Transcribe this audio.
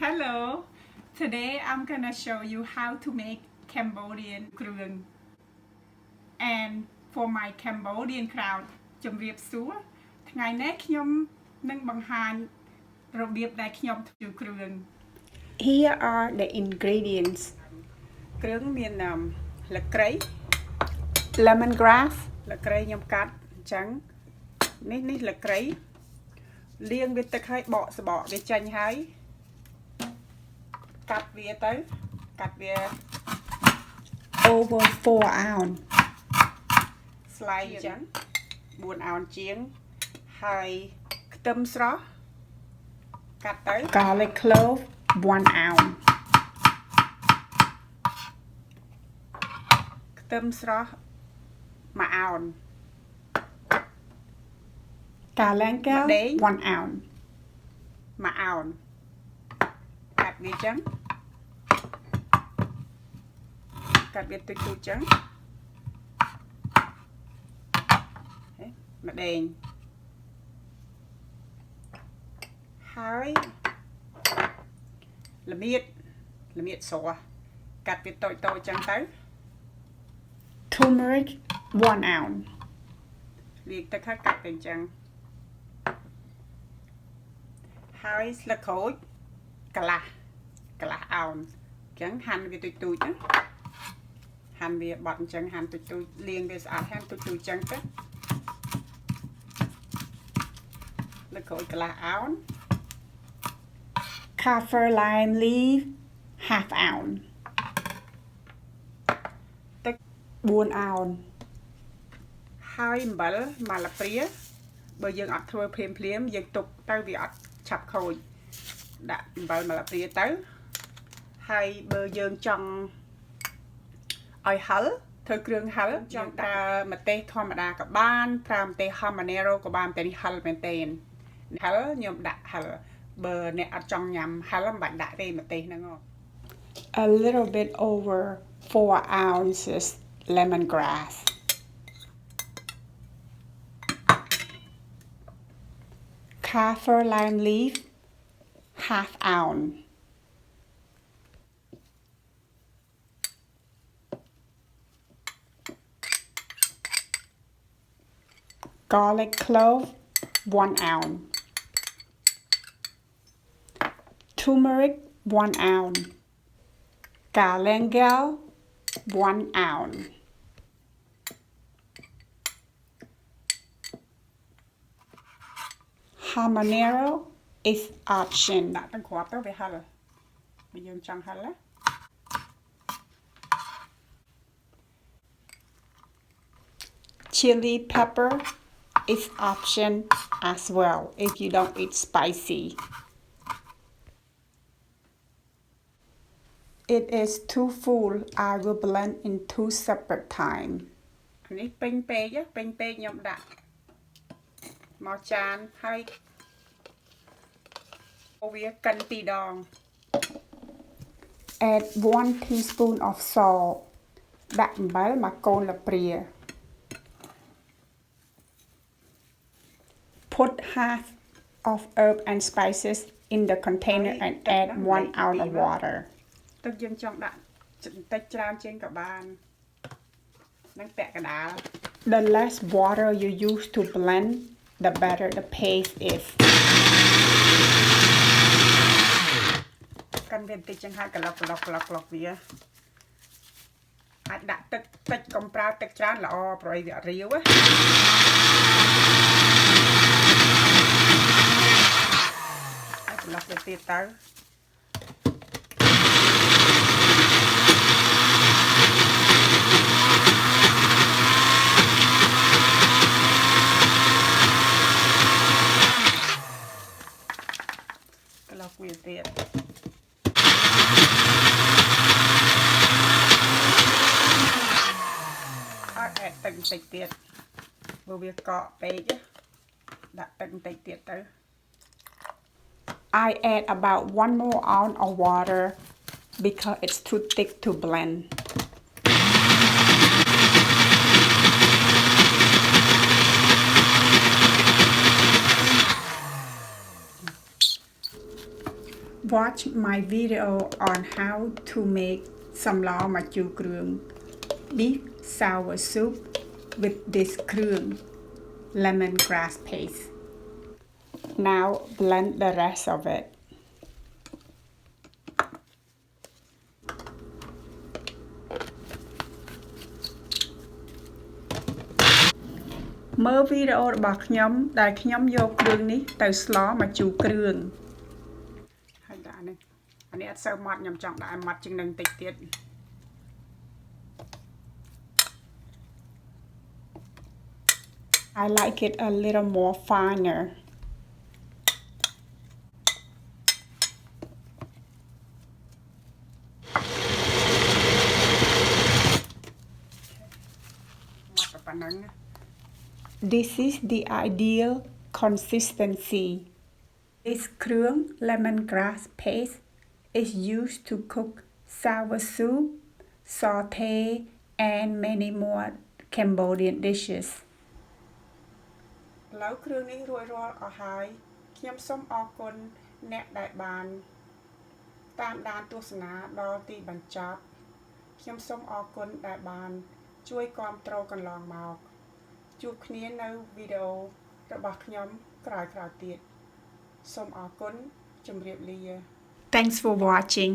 Hello, today I'm gonna show you how to make Cambodian KRUENG. And for my Cambodian crowd, ជំរាបសួរ ថ្ងៃនេះខ្ញុំនឹងបង្ហាញរបៀបដែលខ្ញុំធ្វើគ្រឿង Here are the ingredients. គ្រឿងមានលក្ខី Lemongrass, លក្ខីខ្ញុំកាត់អញ្ចឹងនេះលក្ខីលាងវាទឹកឲ្យបកសបកវាចេញហើយកាត់វាទៅកាត់វា over 4 ounce. ស្លាយអញ្ចឹង4 ounce ជាងហើយខ្ទឹមស្រស់កាត់ទៅ Garlic clove 1 ounce. ខ្ទឹមស្រស់1 ounce. Galangal ម្ដេង 1 ounce. 1 ounce កាត់វាអញ្ចឹងកាត់វាទុយអញ្ចឹងម្ដេងហើយល្មៀតស្រស់កាត់វាតូចអញ្ចឹងទៅ Turmeric 1 ounce. លាងទឹកហើយកាត់ទៅអញ្ចឹងហើយស្លឹកក្រូចកន្លះអោនអញ្ចឹងហាន់វាទុយទៅហាន់វាបត់អញ្ចឹងហាន់ទុយលាងវាស្អាតហាន់ទុយអញ្ចឹងទៅស្លឹកក្រូចកន្លះអោន Kafir lime leaf half ounce. ទឹក 4 ounce. ហើយអំបិលម៉ាឡាព្រាបើយើងអត់ធ្វើភ្លាមយើងទុកទៅវាអត់ឆាប់ខូចដាក់អំបិលម៉ាឡាព្រាទៅហើយបើយើងចង់ឲ្យហឹលធ្វើគ្រឿងហឹលចង់ប្រើម្ទេសធម្មតាក៏បានប្រើម្ទេស habanero ក៏បានតែនេះហឹលមែនទែនហឹលខ្ញុំដាក់ហឹលបើអ្នកអត់ចង់ញ៉ាំហឹលមិនបាច់ដាក់ទេម្ទេសហ្នឹង A little bit over 4 ounces lemongrass. Kafir lime leaf half ounce. Garlic clove 1 ounce. Turmeric 1 ounce. Galangal 1 ounce. Habanero is option. ដាក់ទាំងគ្រាប់ទៅវាហឹលបើយើងចង់ហឹលណា Chili pepper is option as well if you don't eat spicy. It is too full. I will blend in 2 separate time. នេះពេញពេកខ្ញុំដាក់មកចានហើយវាកិន2ដង Add 1 teaspoon of salt. ដាក់អំបិលមួយកូនល្ព្រា Put half of herb and spices in the container and add 1 ounce of water. ទឹកយើងចង់ដាក់បន្តិចច្រើនជាងក៏បាននឹងពាក់កណ្ដាល The less water you use to blend, the better the paste is. កាន់វាបន្តិចចឹងហើយកន្លុកវាអាចដាក់ទឹកតិចកុំប្រើទឹកច្រើនល្អព្រោះអីវាអត់រាវអាចកន្លុកវាទៀតទៅកន្លុកវាទៀតទឹកបន្តិចទៀតបើវាកកពេកដាក់ទឹកបន្តិចទៀតទៅ I add about 1 more ounce of water because it's too thick to blend. Watch my video on how to make samlomchourokrueng beef sour soup with this KRUENG lemongrass paste. Now blend the rest of it.មើលវីដេអូរបស់ខ្ញុំដែលខ្ញុំយកគ្រឿងនេះទៅស្លមកជូរគ្រឿងហើយដាក់នេះអានេះអត់សូវម៉ត់ខ្ញុំចង់ដាក់ឲ្យម៉ត់ជាងនឹងតិចទៀត I like it a little more finer. This is the ideal consistency. This KRUENG lemongrass paste is used to cook sour soup, sauté, and many more Cambodian dishes. ឥឡូវគ្រឿងនេះរួចរាល់អស់ហើយខ្ញុំសូមអរគុណអ្នកដែលបានតាមដានទស្សនាដល់ទីបញ្ចប់ខ្ញុំសូមអរគុណដែលបានជួយគាំទ្រកន្លងមកជួបគ្នានៅវីដេអូរបស់ខ្ញុំក្រោយៗទៀតសូមអរគុណជម្រាបលា Thanks for watching